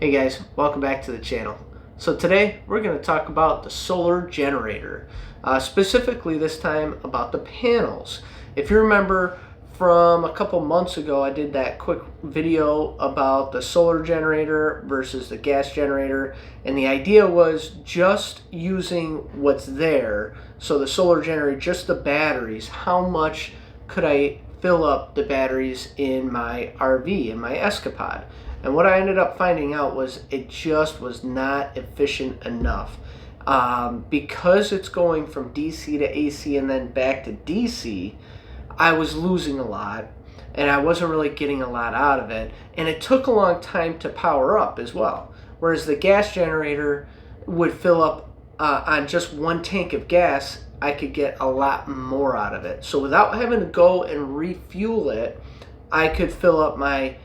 Hey guys, welcome back to the channel. So today we're going to talk about the solar generator, specifically this time about the panels. If you remember from a couple months ago, I did that quick video about the solar generator versus the gas generator, and the idea was just using what's there. So the solar generator, just the batteries, how much could I fill up the batteries in my RV, in my Escapod? And what I ended up finding out was it just was not efficient enough. Because it's going from DC to AC and then back to DC, I was losing a lot and I wasn't really getting a lot out of it. And it took a long time to power up as well. Whereas the gas generator would fill up on just one tank of gas, I could get a lot more out of it. So without having to go and refuel it, I could fill up my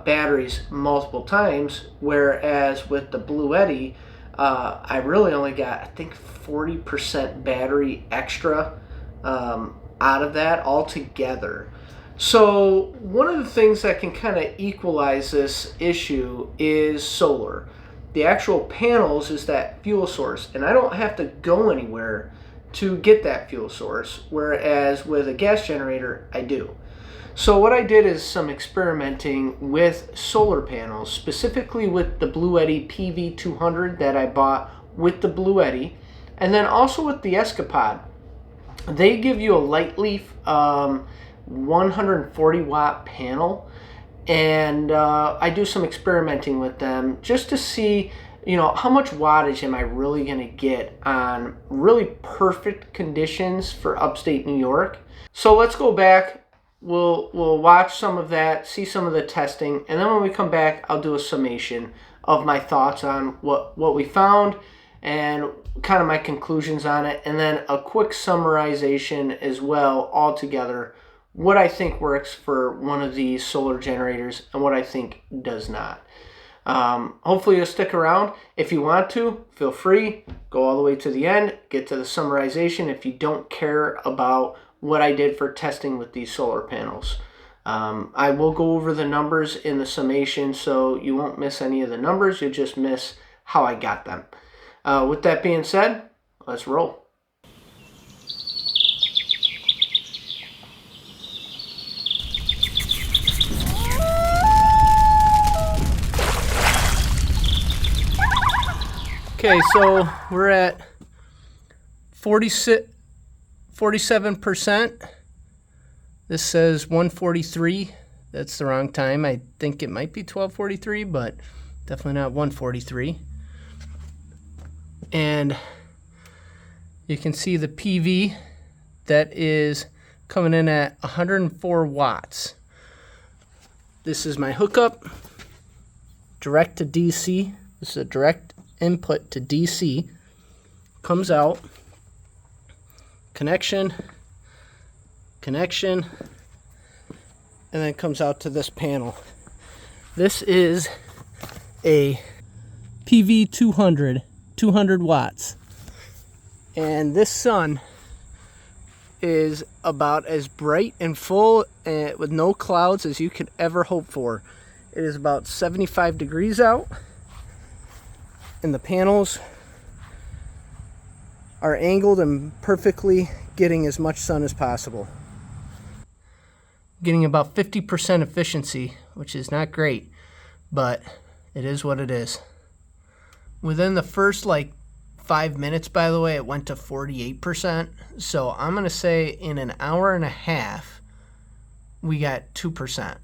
batteries multiple times, whereas with the Bluetti, I really only got, I think, 40% battery extra out of that altogether. So one of the things that can kind of equalize this issue is solar. The actual panels is that fuel source, and I don't have to go anywhere to get that fuel source, whereas with a gas generator, I do. So what I did is some experimenting with solar panels, specifically with the Bluetti PV200 that I bought with the Bluetti, and then also with the Escapod. They give you a Liteleaf 140 watt panel, and I do some experimenting with them just to see, how much wattage am I really going to get on really perfect conditions for upstate New York. So let's go back. We'll watch some of that, see some of the testing, and then when we come back, I'll do a summation of my thoughts on what we found and kind of my conclusions on it, and then a quick summarization as well all together, what I think works for one of these solar generators and what I think does not. Hopefully you'll stick around. If you want to, feel free, go all the way to the end, get to the summarization if you don't care about what I did for testing with these solar panels. I will go over the numbers in the summation, so you won't miss any of the numbers. You'll just miss how I got them. With that being said, let's roll. Okay, so we're at 47%. This says 143. That's the wrong time. I think it might be 1243, but definitely not 143. And you can see the PV that is coming in at 104 watts. This is my hookup, direct to DC. This is a direct input to DC. Comes out. Connection, and then comes out to this panel. This is a PV200, 200 watts. And this sun is about as bright and full with no clouds as you could ever hope for. It is about 75 degrees out, and the panels are angled and perfectly getting as much sun as possible. Getting about 50% efficiency, which is not great, but it is what it is. Within the first 5 minutes, by the way, it went to 48%. So I'm gonna say in an hour and a half, we got 2%.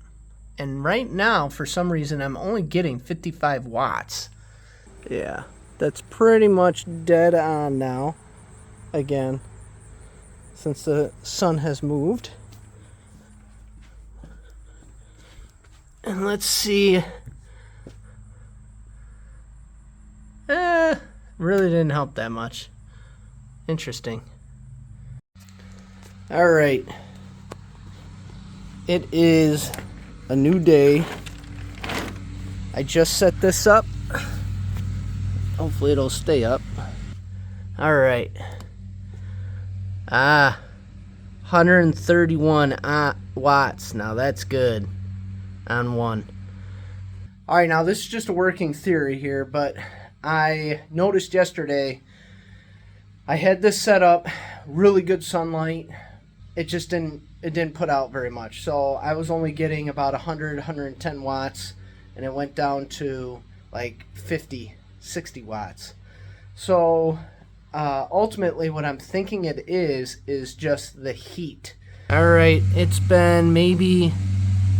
And right now, for some reason, I'm only getting 55 watts. Yeah, that's pretty much dead on now. Again, since the sun has moved. And let's see. Really didn't help that much. Interesting. All right. It is a new day. I just set this up. Hopefully it'll stay up. All right. 131 watts. Now that's good on one. All right, now this is just a working theory here, but I noticed yesterday I had this set up, really good sunlight. It just didn't put out very much. So I was only getting about 100, 110 watts, and it went down to like 50, 60 watts. So ultimately what I'm thinking it is just the heat. All right, it's been maybe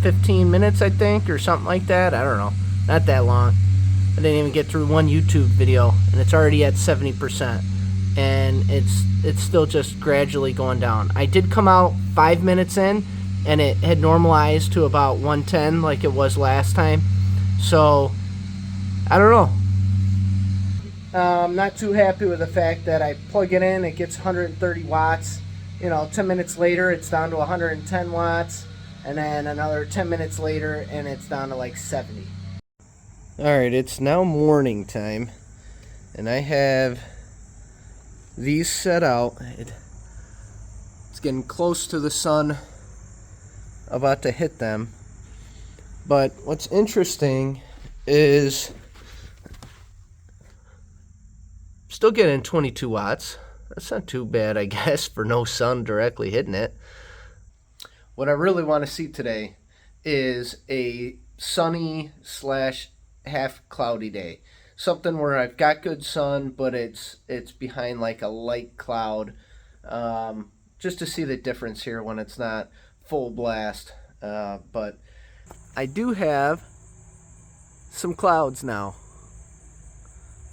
15 minutes, I think, or something like that. I don't know. Not that long. I didn't even get through one YouTube video, and it's already at 70%. And it's still just gradually going down. I did come out 5 minutes in, and it had normalized to about 110 like it was last time. So, I don't know. I'm not too happy with the fact that I plug it in, it gets 130 watts. 10 minutes later, it's down to 110 watts. And then another 10 minutes later, and it's down to like 70. Alright, it's now morning time. And I have these set out. It's getting close to the sun, about to hit them. But what's interesting is still getting 22 watts. That's not too bad, I guess, for no sun directly hitting it. What I really want to see today is a sunny / half cloudy day. Something where I've got good sun, but it's behind like a light cloud. Just to see the difference here when it's not full blast. But I do have some clouds now.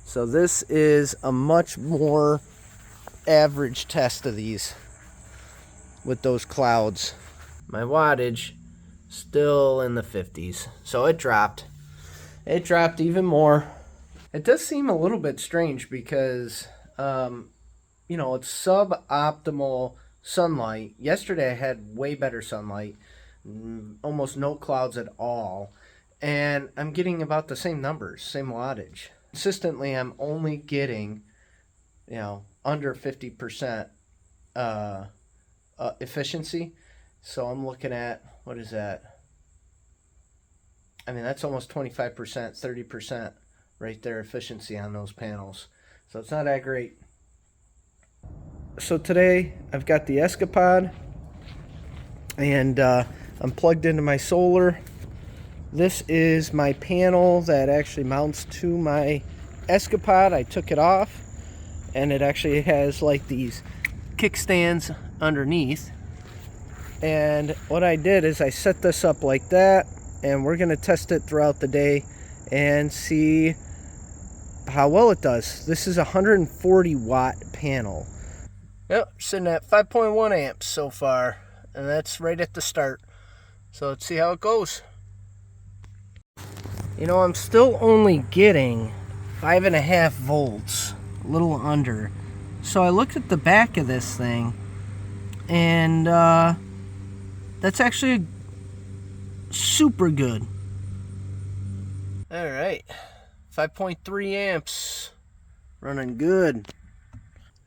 So this is a much more average test of these with those clouds. My wattage still in the 50s, so it dropped. It dropped even more. It does seem a little bit strange because, it's suboptimal sunlight. Yesterday I had way better sunlight, almost no clouds at all, and I'm getting about the same numbers, same wattage. Consistently, I'm only getting, under 50% efficiency. So I'm looking at, what is that? I mean, that's almost 25%, 30% right there efficiency on those panels. So it's not that great. So today I've got the Escapod, and I'm plugged into my solar. This is my panel that actually mounts to my Escapod. I took it off, and it actually has like these kickstands underneath. And what I did is I set this up like that, and we're going to test it throughout the day and see how well it does. This is a 140 watt panel. Yep, sitting at 5.1 amps so far, and that's right at the start. So let's see how it goes. I'm still only getting 5.5 volts, a little under. So I looked at the back of this thing, and that's actually super good. All right, 5.3 amps, running good.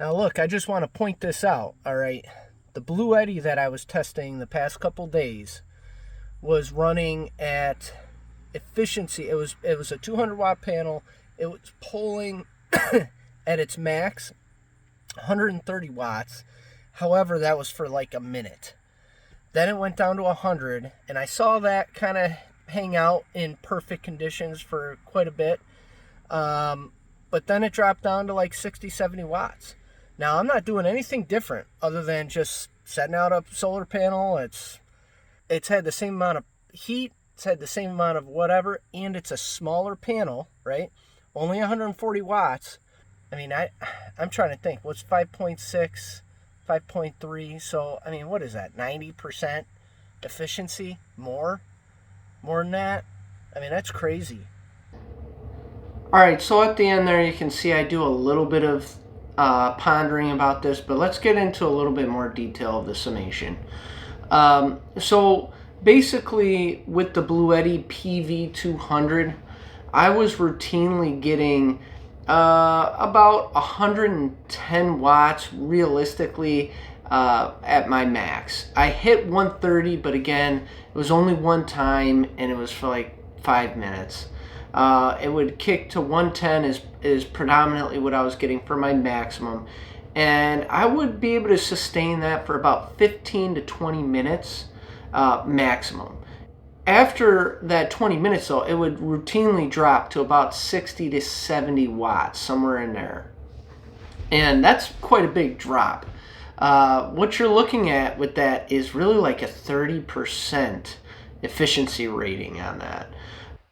Now look, I just want to point this out, all right? The Bluetti that I was testing the past couple days was running at efficiency. It was a 200 watt panel. It was pulling at its max 130 watts. However, that was for like a minute. Then it went down to 100, and I saw that kind of hang out in perfect conditions for quite a bit. But then it dropped down to like 60, 70 watts. Now, I'm not doing anything different other than just setting out a solar panel. It's had the same amount of heat, it's had the same amount of whatever, and it's a smaller panel, right? Only 140 watts. I mean, I'm trying to think. What's 5.6, 5.3? So, I mean, what is that? 90% efficiency? More than that? I mean, that's crazy. All right, so at the end there, you can see I do a little bit of pondering about this, but let's get into a little bit more detail of the summation. So basically, with the Bluetti PV200, I was routinely getting about 110 watts realistically at my max. I hit 130, but again, it was only one time, and it was for like 5 minutes. It would kick to 110 is predominantly what I was getting for my maximum. And I would be able to sustain that for about 15 to 20 minutes maximum. After that 20 minutes though, it would routinely drop to about 60 to 70 watts, somewhere in there. And that's quite a big drop. What you're looking at with that is really like a 30% efficiency rating on that.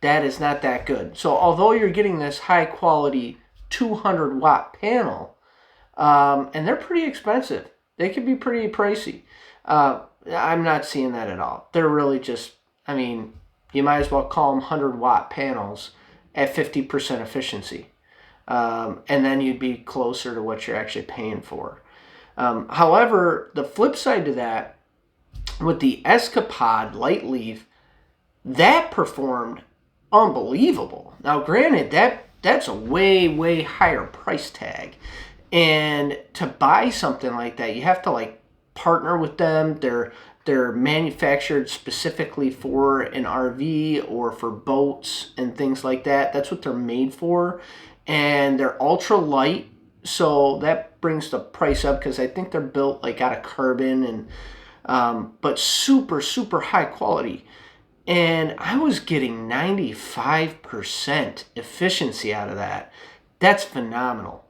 That is not that good. So although you're getting this high quality 200 watt panel, and they're pretty expensive, they could be pretty pricey. I'm not seeing that at all. They're really just, I mean, you might as well call them 100 watt panels at 50% efficiency. And then you'd be closer to what you're actually paying for. However, the flip side to that, with the Escapod Liteleaf, that performed unbelievable. Now, granted, that's a way higher price tag. And to buy something like that, you have to like partner with them. They're manufactured specifically for an RV or for boats and things like that. That's what they're made for. And they're ultra light, so that brings the price up because I think they're built like out of carbon, and but super high quality. And I was getting 95% efficiency out of that. That's phenomenal.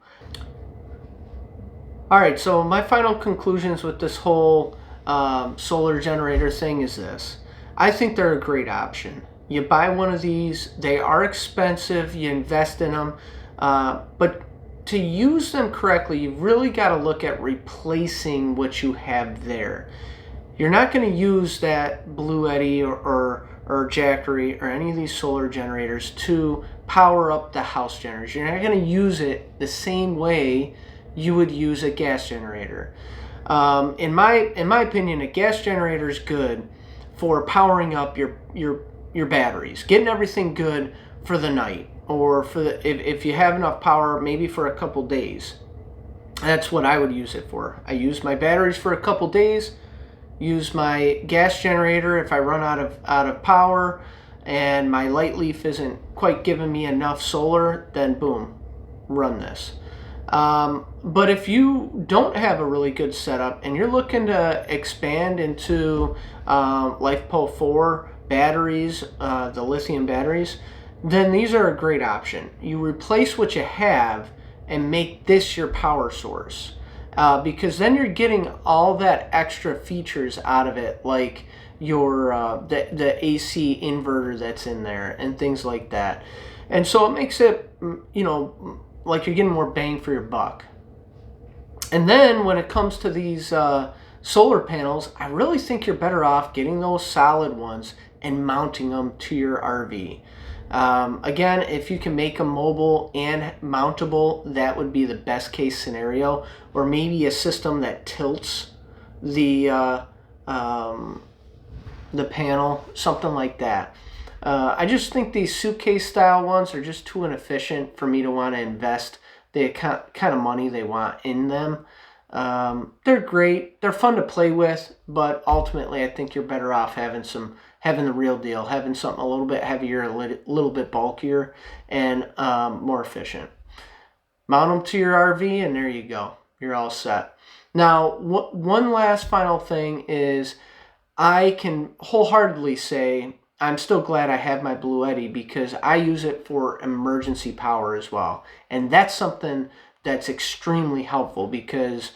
All right, so my final conclusions with this whole solar generator thing is this. I think they're a great option. You buy one of these, they are expensive, you invest in them, but to use them correctly, you've really got to look at replacing what you have there. You're not going to use that Bluetti or Jackery or any of these solar generators to power up the house generators. You're not going to use it the same way you would use a gas generator. In my opinion, a gas generator is good for powering up your batteries, getting everything good for the night, or for if you have enough power, maybe for a couple days. That's what I would use it for. I use my batteries for a couple days, use my gas generator if I run out of power and my Liteleaf isn't quite giving me enough solar, then boom, run this. But if you don't have a really good setup and you're looking to expand into LifePo 4 batteries, the lithium batteries, then these are a great option. You replace what you have and make this your power source, because then you're getting all that extra features out of it, like your the AC inverter that's in there and things like that. And so it makes it, you know, like you're getting more bang for your buck. And then when it comes to these solar panels, I really think you're better off getting those solid ones and mounting them to your RV. Again, if you can make them mobile and mountable, that would be the best case scenario. Or maybe a system that tilts the panel, something like that. I just think these suitcase style ones are just too inefficient for me to want to invest the kind of money they want in them. They're great, they're fun to play with, but ultimately I think you're better off having the real deal, having something a little bit heavier, a little bit bulkier, and more efficient. Mount them to your RV and there you go, you're all set. Now, one last final thing is, I can wholeheartedly say I'm still glad I have my Bluetti, because I use it for emergency power as well. And that's something that's extremely helpful, because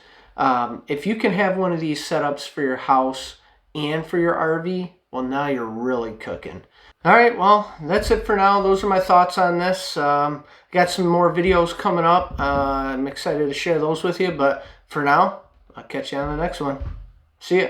if you can have one of these setups for your house and for your RV, well, now you're really cooking. All right, well, that's it for now. Those are my thoughts on this. Got some more videos coming up. I'm excited to share those with you, but for now, I'll catch you on the next one. See ya.